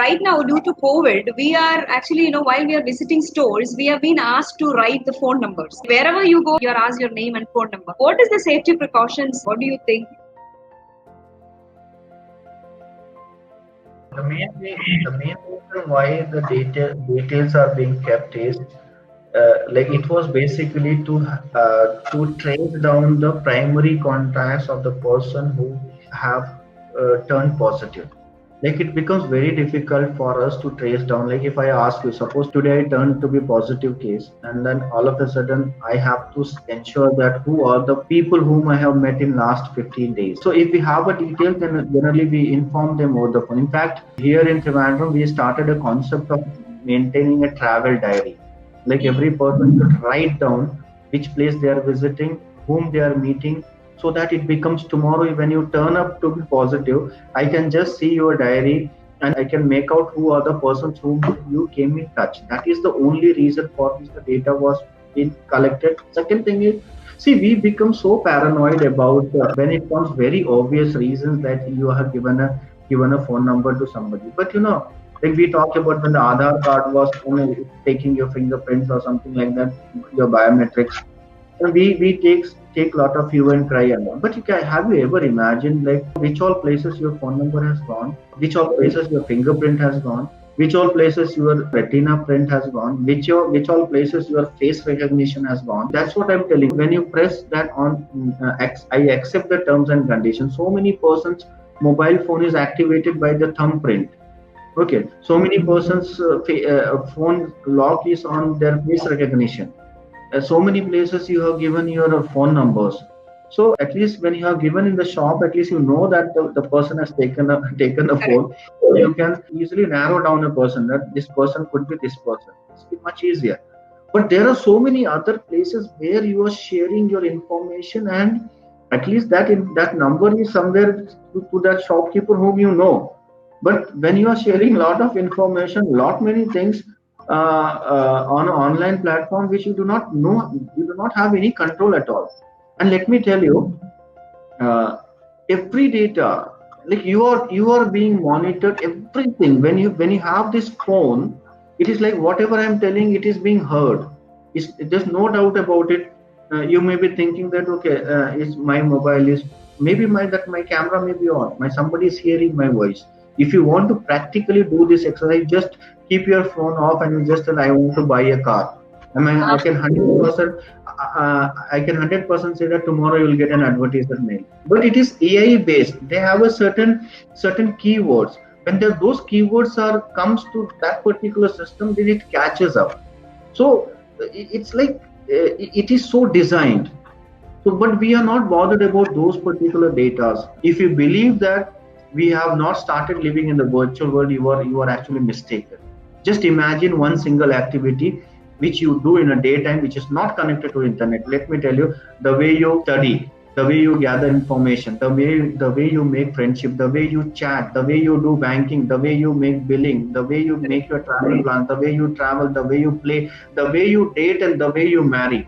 right now, due to COVID, we are actually, while we are visiting stores, we have been asked to write the phone numbers. Wherever you go, you are asked your name and phone number. What is the safety precautions? What do you think? The main reason why the details are being kept is like it was basically to trace down the primary contacts of the person who have turned positive. Like it becomes very difficult for us to trace down. Like if I ask you, suppose today I turned to be positive case, and then all of a sudden I have to ensure that who are the people whom I have met in last 15 days. So if we have a detail, then generally we inform them over the phone. In fact, here in Trivandrum, we started a concept of maintaining a travel diary. Like every person should write down which place they are visiting, whom they are meeting, so that it becomes tomorrow when you turn up to be positive, I can just see your diary and I can make out who are the persons whom you came in touch. That is the only reason for which the data was being collected. Second thing is, see, we become so paranoid about when it comes very obvious reasons that you have given a phone number to somebody. But like we talked about when the Aadhaar card was taking your fingerprints or something like that, your biometrics, and we take lot of hue and cry and all. But have you ever imagined like which all places your phone number has gone, which all places your fingerprint has gone, which all places your retina print has gone, which all places your face recognition has gone? That's what I'm telling. When you press that on, I accept the terms and conditions. So many persons' mobile phone is activated by the thumbprint. Okay, so many persons' phone lock is on their face recognition. So many places you have given your phone numbers. So at least when you have given in the shop, at least you know that the person has taken a phone. So you can easily narrow down a person that this person could be this person. It's much easier. But there are so many other places where you are sharing your information, and at least that number is somewhere to that shopkeeper whom you know. But when you are sharing a lot of information, lot many things on an online platform which you do not know, you do not have any control at all. And let me tell you, uh, every data, like you are being monitored, everything. When you have this phone, it is like whatever I'm telling, it is being heard. There's no doubt about it. You may be thinking that okay, is my mobile is maybe my camera may be on, my somebody is hearing my voice. If you want to practically do this exercise, just keep your phone off and you just tell, I want to buy a car. I can 100%, I can 100% say that tomorrow you will get an advertisement mail. But it is AI based. They have a certain keywords. When those keywords are comes to that particular system, then it catches up. So it's like it is so designed. So, but we are not bothered about those particular data. If you believe that we have not started living in the virtual world, you are actually mistaken. Just imagine one single activity which you do in a daytime, which is not connected to internet. Let me tell you, the way you study, the way you gather information, the way you make friendship, the way you chat, the way you do banking, the way you make billing, the way you make your travel plans, the way you travel, the way you play, the way you date, and the way you marry.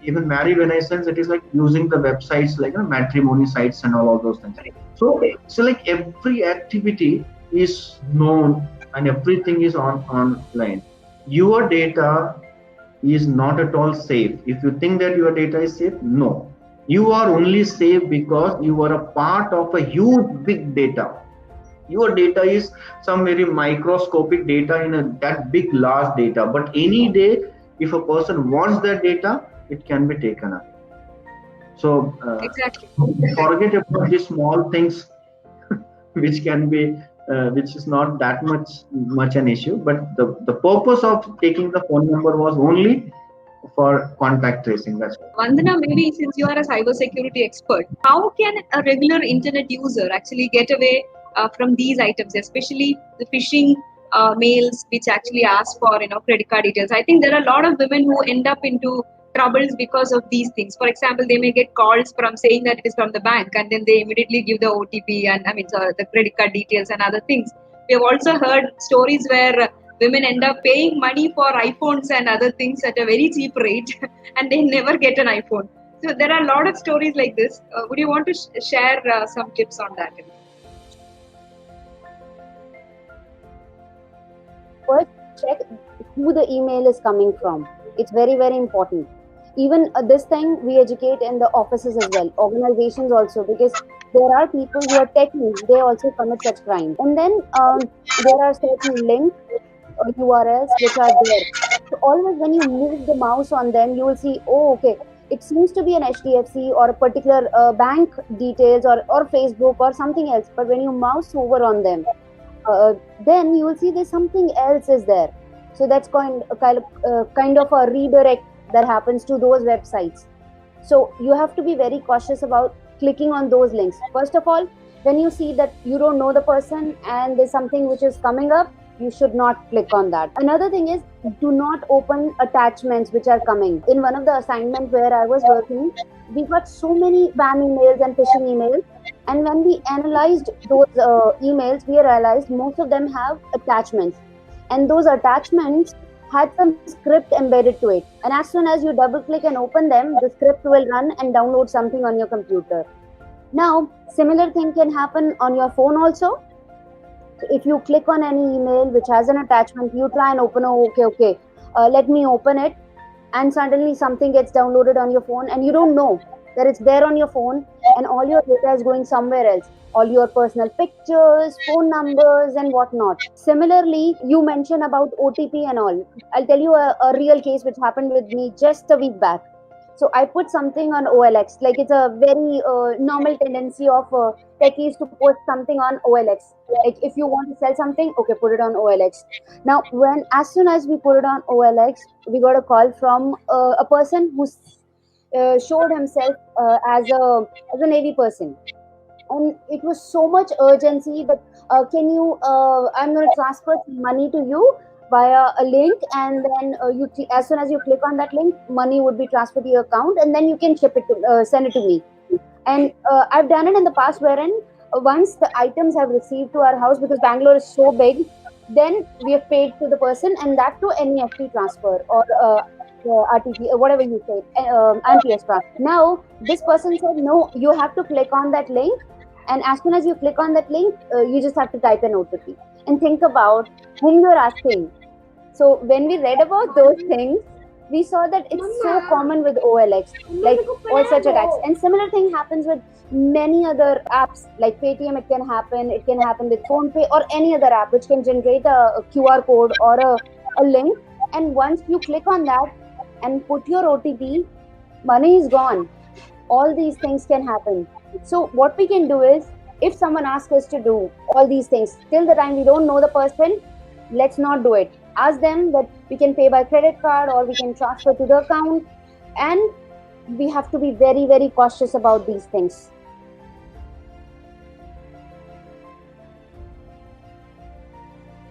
Even marry when I sense it is like using the websites like matrimony sites and all of those things. So like every activity is known and everything is online. Your data is not at all safe. If you think that your data is safe, no. You are only safe because you are a part of a huge big data. Your data is some very microscopic data in that big large data, but any day if a person wants that data, it can be taken away. So Exactly. forget about the small things which can be which is not that much an issue, but the purpose of taking the phone number was only for contact tracing. That's all. Vandana, maybe since you are a cybersecurity expert, how can a regular internet user actually get away from these items, especially the phishing mails which actually ask for credit card details? I think there are a lot of women who end up into troubles because of these things. For example, they may get calls from saying that it is from the bank, and then they immediately give the OTP and the credit card details and other things. We have also heard stories where women end up paying money for iPhones and other things at a very cheap rate and they never get an iPhone. So there are a lot of stories like this. Would you want to share some tips on that? first check who the email is coming from. It's very, very important. Even this thing we educate in the offices as well, organizations also, because there are people who are techies, they also commit such crimes. And then there are certain links or URLs which are there. So always when you move the mouse on them, you will see, oh, okay, it seems to be an HDFC or a particular bank details or Facebook or something else. But when you mouse over on them, then you will see there's something else is there. So that's kind of a redirect that happens to those websites. So you have to be very cautious about clicking on those links. First of all, when you see that you don't know the person and there's something which is coming up, you should not click on that. Another thing is, do not open attachments which are coming. In one of the assignments where I was working, we got so many spam emails and phishing emails, and when we analyzed those emails, we realized most of them have attachments, and those attachments had some script embedded to it. And as soon as you double click and open them, the script will run and download something on your computer. Now, similar thing can happen on your phone also. If you click on any email which has an attachment, you try and open, let me open it, and suddenly something gets downloaded on your phone and you don't know that it's there on your phone, and all your data is going somewhere else, all your personal pictures, phone numbers and whatnot. Similarly, you mentioned about OTP and all. I'll tell you a real case which happened with me just a week back. So I put something on OLX, like it's a very normal tendency of techies to post something on OLX. Like if you want to sell something, okay, put it on OLX. Now, as soon as we put it on OLX, we got a call from a person who showed himself as a Navy person, and it was so much urgency that can you I'm going to transfer some money to you via a link, and then as soon as you click on that link, money would be transferred to your account, and then you can send it to me. And I've done it in the past, wherein once the items have received to our house, because Bangalore is so big, then we have paid to the person, and that to NEFT transfer or RTG, whatever you say, MPS transfer. Now this person said, no, you have to click on that link, and as soon as you click on that link, you just have to type an OTP. And think about whom you're asking. So when we read about those things, we saw that it's so common with OLX, like all such attacks. And similar thing happens with many other apps, like Paytm. It can happen with PhonePe or any other app which can generate a QR code or a link. And once you click on that and put your OTP, money is gone. All these things can happen. So what we can do is, if someone asks us to do all these things, till the time we don't know the person, let's not do it. Ask them that we can pay by credit card or we can transfer to the account, and we have to be very, very cautious about these things.